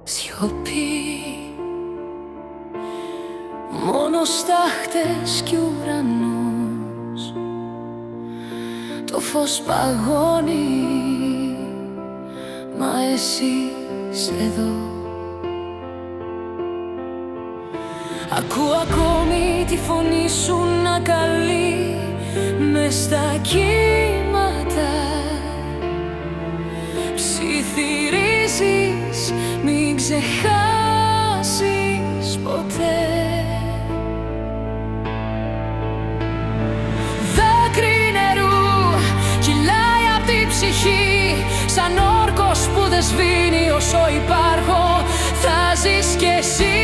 Σιωπή, μόνο στάχτες κι ουρανός. Το φως παγώνει, μα εσύ είσαι εδώ. Ακούω ακόμη τη φωνή σου να καλεί μες στα κύματα. Ψιθυρίζεις, μην ξεχάσεις ποτέ. Δάκρυ νερού κυλάει απ' την ψυχή, σαν όρκος που δεν σβήνει όσο υπάρχω. Θα ζεις κι εσύ.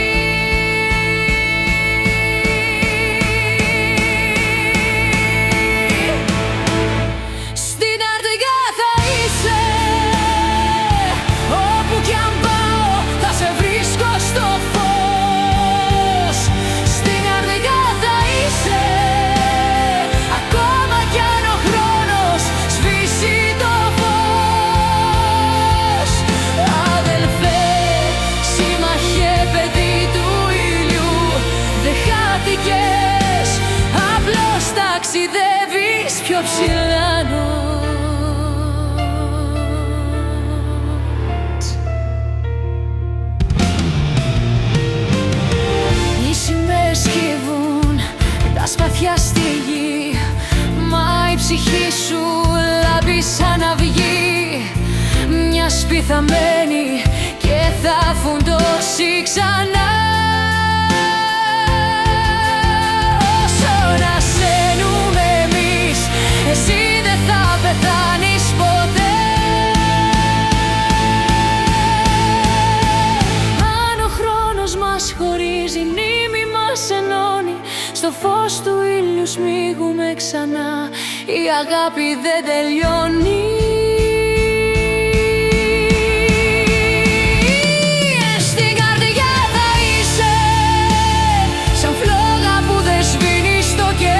Ταξιδεύεις πιο ψηλά νότ. Οι σημαίες κύβουν τα σπαθιά στη γη, μα η ψυχή σου λάμπει σαν αυγή. Μια σπίθα μένει και θα φουντώσει ξανά. Εσύ δεν θα πεθάνεις ποτέ. Αν ο χρόνος μας χωρίζει, μνήμη μας ενώνει, στο φως του ήλιου σμίγουμε ξανά. Η αγάπη δεν τελειώνει. Στην καρδιά θα είσαι, σαν φλόγα που δεν σβήνει στο καιρό.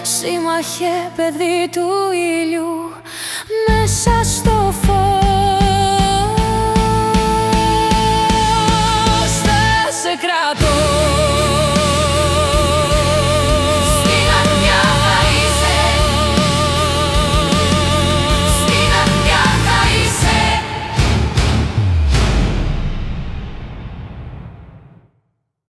Σύμμαχε, παιδί του ήλιου, μέσα στο φως θα σε κρατώ.